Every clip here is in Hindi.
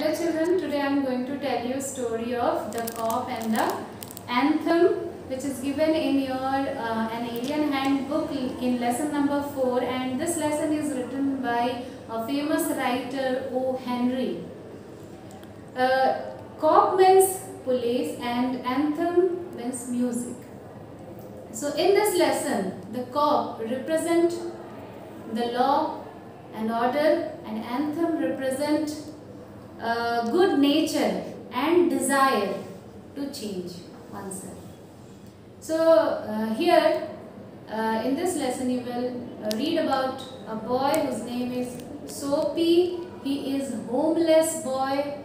dear children, today I am going to tell you a story of the cop and the anthem, which is given in your an alien handbook in lesson number 4, and this lesson is written by a famous writer O. Henry. Cop means police and anthem means music. So in this lesson, the cop represent the law and order, and anthem represent good nature and desire to change oneself. So here in this lesson you will read about a boy whose name is Soapy. He is homeless boy.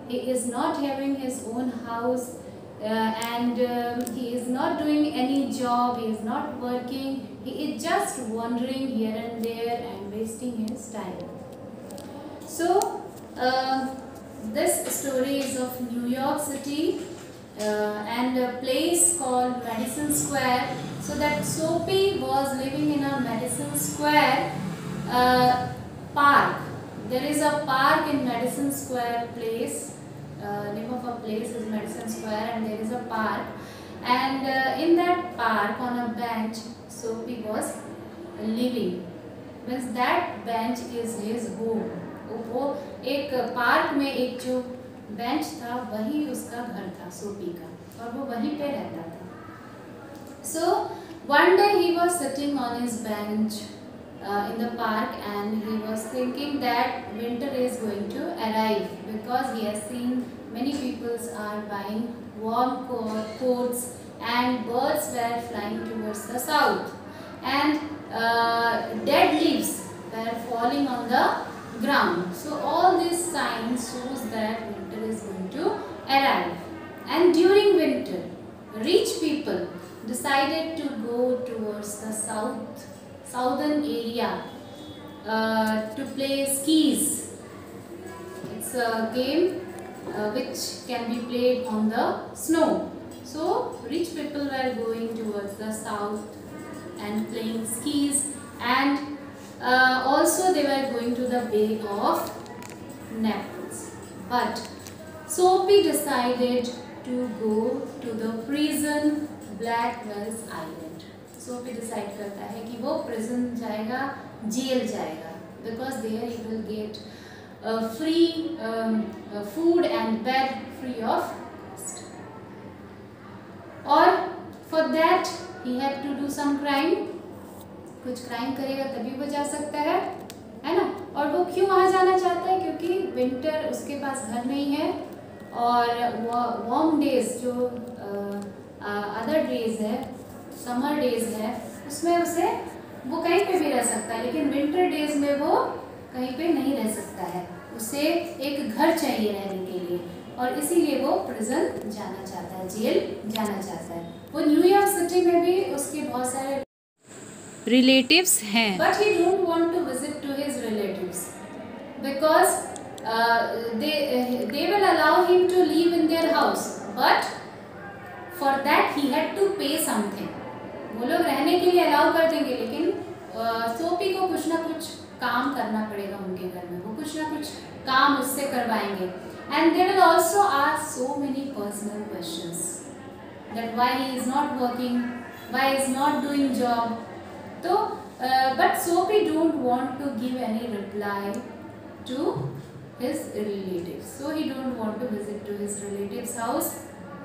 He is not having his own house and he is not doing any job. He is not working. He is just wandering here and there and wasting his time. So this story is of New York City and a place called Madison Square. So that Soapy was living in a Madison Square park. There is a park in Madison Square place. Name of a place is Madison Square, and there is a park. And in that park, on a bench, Soapy was living. Means that bench is his home. वो एक पार्क में एक जो बेंच था वही उसका घर था सोपी का, और वो वहीं पे रहता था. So one day he was sitting on his bench in the park and he was thinking that winter is going to arrive, because he has seen many people are buying warm coats and birds were flying towards the south, and dead leaves were falling on the ground. So all these signs shows that winter is going to arrive. And during winter, rich people decided to go towards the southern area to play skis. It's a game which can be played on the snow. So rich people were going towards the south and playing skis, and also they were going to the Bay of Naples. But Soapy decided to go to the prison Blackwell's Island. Soapy decide करता है कि वो prison जाएगा, jail जाएगा, because there he will get free food and bed free of cost. और for that he had to do some crime. कुछ क्राइम करेगा तभी वो जा सकता है ना. और वो क्यों वहाँ जाना चाहता है? क्योंकि विंटर उसके पास घर नहीं है, और वार्म डेज जो अदर डेज है, समर डेज है, उसमें उसे वो कहीं पे भी रह सकता है, लेकिन विंटर डेज में वो कहीं पे नहीं रह सकता है. उसे एक घर चाहिए रहने के लिए, और इसीलिए वो प्रिजन जाना चाहता है, जेल जाना चाहता है. वो न्यूयॉर्क सिटी में भी उसके बहुत सारे relatives हैं, but he don't want to visit to his relatives because they will allow him to live in their house, but for that he had to pay something. वो लोग रहने के लिए अलाउ कर देंगे, लेकिन सोपी को कुछ ना कुछ काम करना पड़ेगा उनके घर में. वो कुछ ना कुछ काम उससे करवाएंगे, and they will also ask so many personal questions that why he is not working, why he is not doing job. So, but Soapy don't want to give any reply to his relatives. So he don't want to visit to his relatives' house.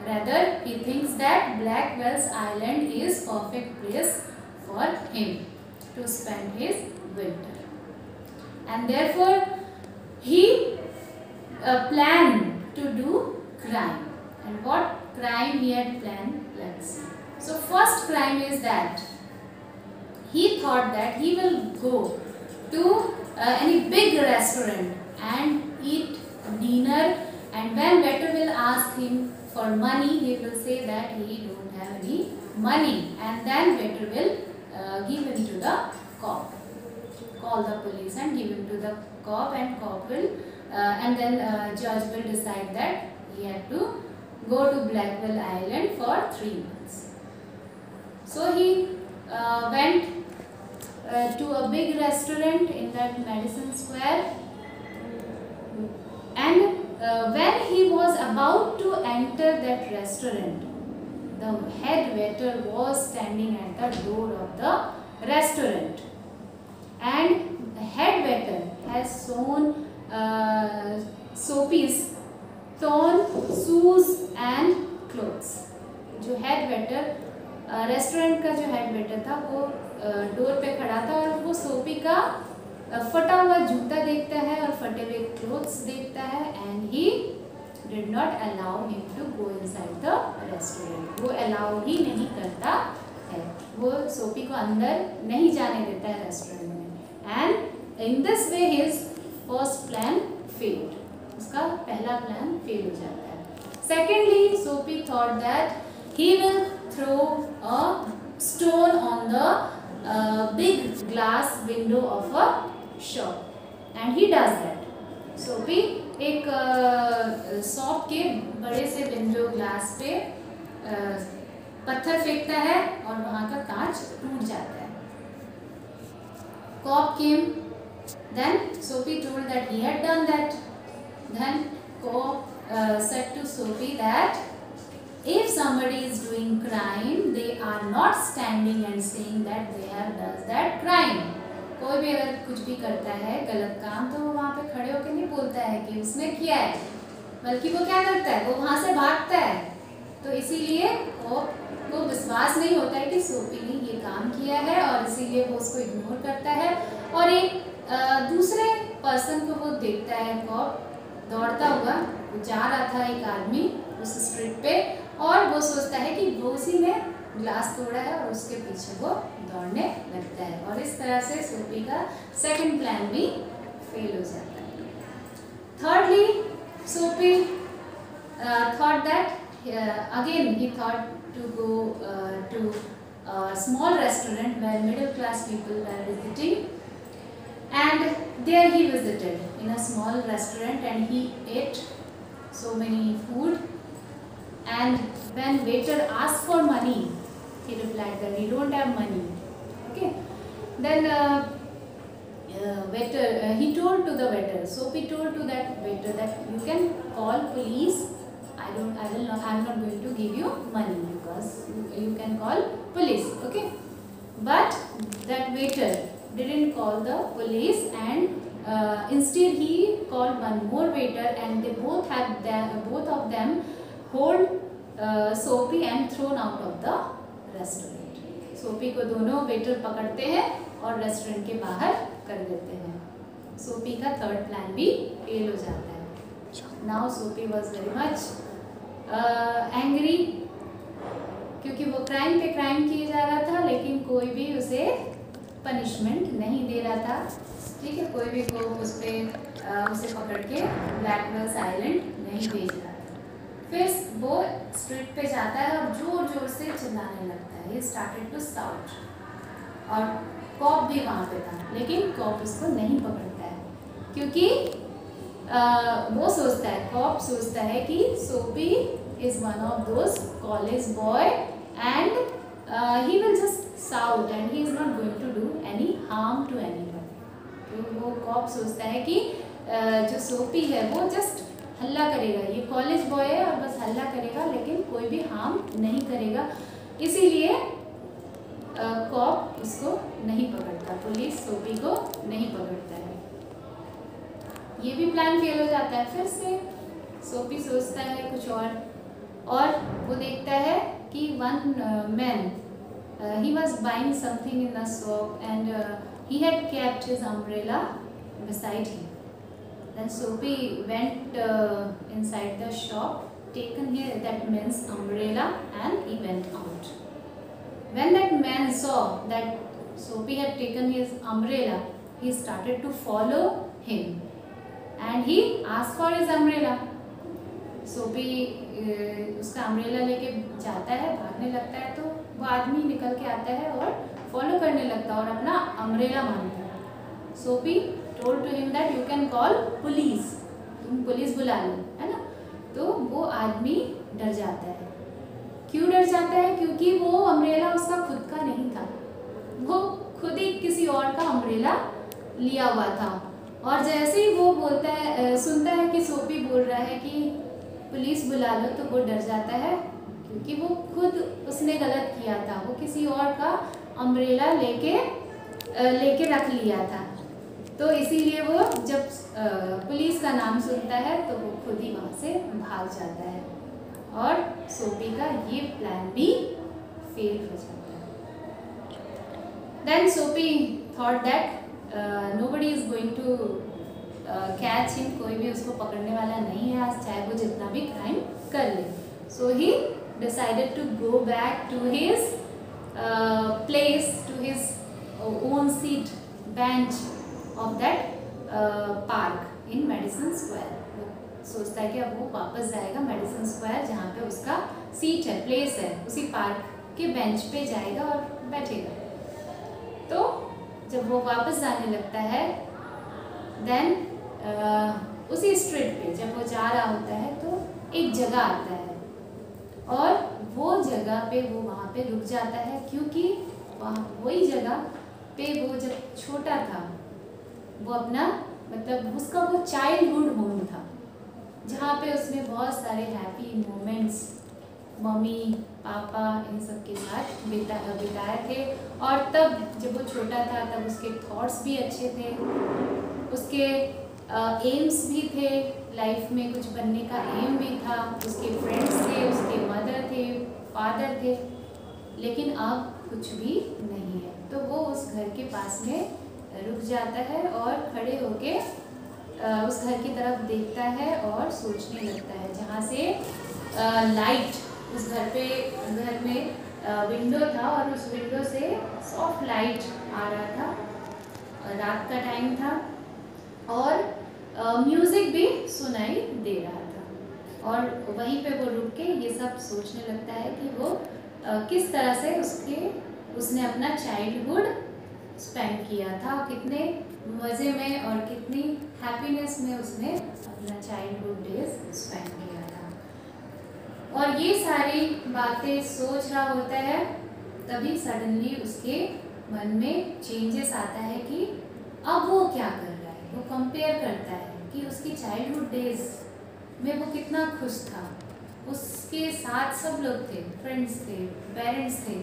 Rather, he thinks that Blackwell's Island is perfect place for him to spend his winter. And therefore, he planned to do crime. And what crime he had planned? Let's see. So first crime is that he thought that he will go to any big restaurant and eat dinner, and when waiter will ask him for money, he will say that he don't have any money, and then waiter will give him to the cop, call the police and give him to the cop, and cop will and then judge will decide that he had to go to Blackwell Island for 3 months. So he went to a big restaurant in that Madison Square, and when he was about to enter that restaurant, the head waiter was standing at the door of the restaurant, and the head waiter has sewn Sophie's torn shoes and clothes. जो हेड वेटर रेस्टोरेंट का जो हेड वेटर था वो डोर पे खड़ा था और वो सोफी का फटा हुआ जूता देखता है और फटे हुए क्लोथ्स देखता है, and he did not allow him to go inside the restaurant. वो अलाउ ही नहीं करता है, वो सोफी को अंदर नहीं जाने देता है रेस्टोरेंट में. And in this way his first plan failed. उसका पहला प्लान फेल हो जाता है. Secondly Sophie thought that he will throw a stone on the big glass window of a shop, and he does that. Sophie एक शॉप के बड़े से विंडो ग्लास पे पत्थर फेंकता है और वहाँ का कांच टूट जाता है. Cop came, then Sophie told that he had done that. Then Cop said to Sophie that if somebody is doing crime, they are not standing and saying that they have done that crime. कोई भी अगर कुछ भी करता है गलत काम तो वो वहाँ पे खड़े होकर नहीं बोलता है कि उसने किया है, बल्कि वो क्या करता है, वो वहाँ से भागता है. तो इसीलिए वो विश्वास नहीं होता है कि सोफी ने ये काम किया है और इसीलिए वो उसको इग्नोर करता है. और एक दूसरे पर्सन को वो देखता है, कॉप दौड़ता हुआ जा रहा था एक आदमी उस स्ट्रीट पे, और वो सोचता है कि वो उसी ने ग्लास तोड़ा है और उसके पीछे वो दौड़ने लगता है. और इस तरह से सोफी का सेकंड प्लान भी फेल हो जाता है. Thirdly Soapy thought that again he thought to go to small restaurant where middle class people were visiting, and there he visited in a small restaurant and he ate so many food. And when waiter asked for money, he replied that he don't have money. Okay. Then waiter he told to the waiter. Sophie told to that waiter that you can call police. I'm not going to give you money because you can call police. Okay. But that waiter didn't call the police, and instead he called one more waiter, and they both of them hold Sophie and thrown out of the restaurant. Sophie को दोनों वेटर पकड़ते हैं और रेस्टोरेंट के बाहर कर देते हैं. Sophie का थर्ड प्लान भी फेल हो जाता है. Now Sophie was very much angry क्योंकि वो क्राइम पे क्राइम किए जा रहा था, लेकिन कोई भी उसे पनिशमेंट नहीं दे रहा था. ठीक है, कोई भी को उस पर उसे पकड़ के ब्लैकमेल आइलैंड नहीं भेज रहा था. फिर वो स्ट्रीट पे जाता है और जोर जोर से चिल्लाने लगता है. He started to shout. और कॉप भी वहाँ पे था, लेकिन कॉप उसको नहीं पकड़ता है क्योंकि वो सोचता है, कॉप सोचता है कि Sophie is one of those college boy and he will just shout and he is not going to do any harm to anyone. तो वो कॉप सोचता है कि जो सोफी है वो जस्ट हल्ला करेगा, ये कॉलेज बॉय है और बस हल्ला करेगा लेकिन कोई भी हार्म नहीं करेगा. इसीलिए कॉप उसको नहीं पकड़ता, पुलिस सोफी को नहीं पकड़ता है. ये भी प्लान फेल हो जाता है. फिर से सोफी सोचता है कुछ और वो देखता है कि one man he was buying something in the shop and he had kept his umbrella beside him. Then Sophie went inside the shop, taken here that man's umbrella, and he went out. When that man saw that Sophie had taken his umbrella, he started to follow him, and he asked for his umbrella. Sophie उसका अम्ब्रेला लेके जाता है, भागने लगता है, तो वो आदमी निकल के आता है और फॉलो करने लगता है और अपना अम्ब्रेला मांगता है. Sophie told to him that you can call police, तुम पुलिस बुला लो, है ना. तो वो आदमी डर जाता है. क्यों डर जाता है? क्योंकि वो अम्ब्रेला उसका खुद का नहीं था, वो खुद ही किसी और का अम्ब्रेला लिया हुआ था. और जैसे ही वो बोलता है, सुनता है कि सोफी बोल रहा है कि पुलिस बुला लो, तो वो डर जाता है क्योंकि वो खुद उसने गलत किया था, वो किसी और का अम्ब्रेला लेके रख लिया था। तो इसीलिए वो जब पुलिस का नाम सुनता है तो वो खुद ही वहाँ से भाग जाता है और सोपी का ये प्लान भी फेल हो जाता है। Then Soapy thought that nobody is going to catch him, कोई भी उसको पकड़ने वाला नहीं है आज, चाहे वो जितना भी क्राइम कर ले। So he decided to go back to his place, to his own seat bench of that park in Madison Square. सोचता है कि अब वो वापस जाएगा मेडिसन स्क्वायर जहाँ पे उसका सीट है, प्लेस है, उसी पार्क के बेंच पे जाएगा और बैठेगा। तो जब वो वापस जाने लगता है देन उसी स्ट्रीट पे जब वो जा रहा होता है तो एक जगह आता है और वो जगह पे वो वहाँ पे रुक जाता है क्योंकि वही जगह पे वो जब छोटा था वो अपना मतलब उसका वो चाइल्डहुड होम था जहाँ पे उसने बहुत सारे हैप्पी मोमेंट्स मम्मी पापा इन सब के साथ बिताए थे। और तब जब वो छोटा था तब उसके थॉट्स भी अच्छे थे, उसके एम्स भी थे, लाइफ में कुछ बनने का एम भी था, उसके फ्रेंड्स थे, उसके मदर थे, फादर थे, लेकिन अब कुछ भी नहीं है। तो वो उस घर के पास में रुक जाता है और खड़े होके उस घर की तरफ देखता है और सोचने लगता है। जहाँ से लाइट उस घर में विंडो था और उस विंडो से सॉफ्ट लाइट आ रहा था, रात का टाइम था और म्यूज़िक भी सुनाई दे रहा था। और वहीं पे वो रुक के ये सब सोचने लगता है कि वो किस तरह से उसने अपना चाइल्डहुड स्पेंड किया था, कितने मज़े में और कितनी हैप्पीनेस में उसने अपना चाइल्डहुड डेज स्पेंड किया था। और ये सारी बातें सोच रहा होता है तभी सडनली उसके मन में चेंजेस आता है कि अब वो क्या कर रहा है। वो कंपेयर करता है कि उसकी चाइल्डहुड डेज में वो कितना खुश था, उसके साथ सब लोग थे, फ्रेंड्स थे, पेरेंट्स थे,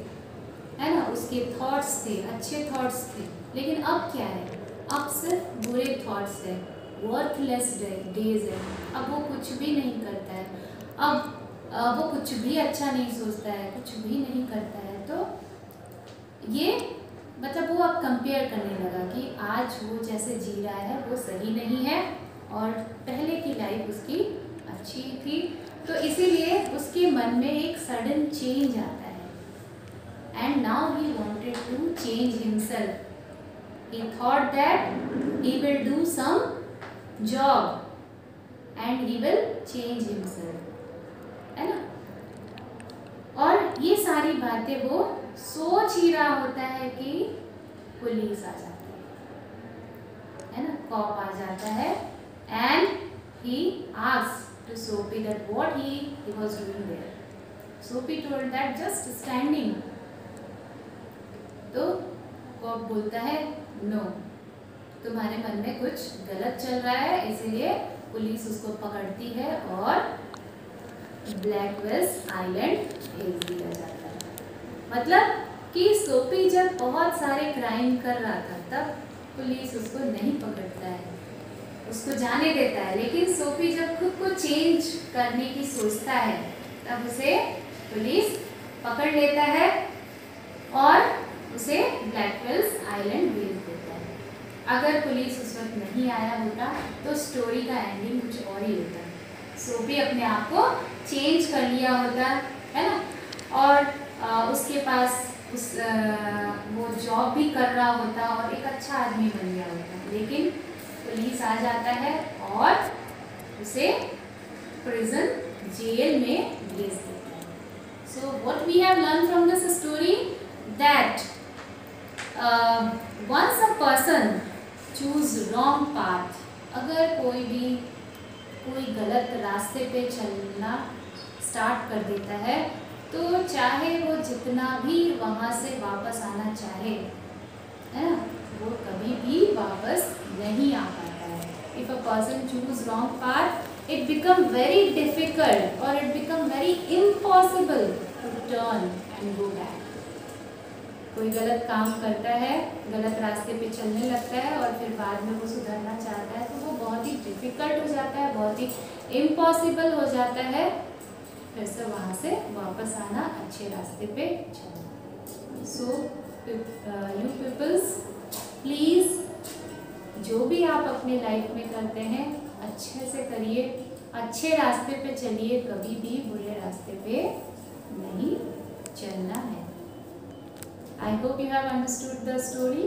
है ना, उसके थॉट्स थे, अच्छे थॉट्स थे। लेकिन अब क्या है, अब सिर्फ बुरे थॉट्स है, वर्थलेस डेज है। अब वो कुछ भी नहीं करता है, अब वो कुछ भी अच्छा नहीं सोचता है, कुछ भी नहीं करता है। तो ये मतलब वो अब कंपेयर करने लगा कि आज वो जैसे जी रहा है वो सही नहीं है और पहले की लाइफ उसकी अच्छी थी। तो इसीलिए उसके मन में एक सडन चेंज आता है and now he wanted to change himself. He thought that he will do some job and he will change himself, है ना। और ये सारी बातें वो सोच ही रहा होता है कि पुलिस आ जाती है ना, कॉप आ जाता है and he asked to Sophie that what he was doing there. Sophie told that just standing. तो कॉप बोलता है नो, तुम्हारे मन में कुछ गलत चल रहा है, इसीलिए पुलिस उसको पकड़ती है और ब्लैकवेल्स आइलैंड भेज दिया जाता है। मतलब कि सोफी जब बहुत सारे क्राइम कर रहा था तब पुलिस उसको नहीं पकड़ता है, उसको जाने देता है। लेकिन सोफी जब खुद को चेंज करने की सोचता है तब उसे पुलिस पकड़ लेता है और उसे ब्लैकवेल्स आइलैंड भेज देता है। अगर पुलिस उस वक्त नहीं आया होता तो स्टोरी का एंडिंग कुछ और ही होता। सोफी अपने आप को चेंज कर लिया होता, है ना, और उसके पास वो जॉब भी कर रहा होता और एक अच्छा आदमी बन गया होता। लेकिन पुलिस आ जाता है और उसे प्रिजन जेल में भेज देता है। So what we have learn from this story that once a person choose wrong path, अगर कोई गलत रास्ते पे चलना स्टार्ट कर देता है तो चाहे वो जितना भी वहाँ से वापस आना चाहे, है ना, वो कभी भी वापस नहीं आ पाता है। If a person choose wrong path it become very difficult or it become very impossible to turn and go back. कोई गलत काम करता है, गलत रास्ते पे चलने लगता है और फिर बाद में वो सुधरना चाहता है तो वो बहुत ही डिफ़िकल्ट हो जाता है, बहुत ही इम्पॉसिबल हो जाता है फिर से वहाँ से वापस आना, अच्छे रास्ते पे चलना। सो यू पीपल्स, प्लीज़ जो भी आप अपने लाइफ में करते हैं अच्छे से करिए, अच्छे रास्ते पे चलिए, कभी भी बुरे रास्ते पे नहीं चलना है। I hope you have understood the story.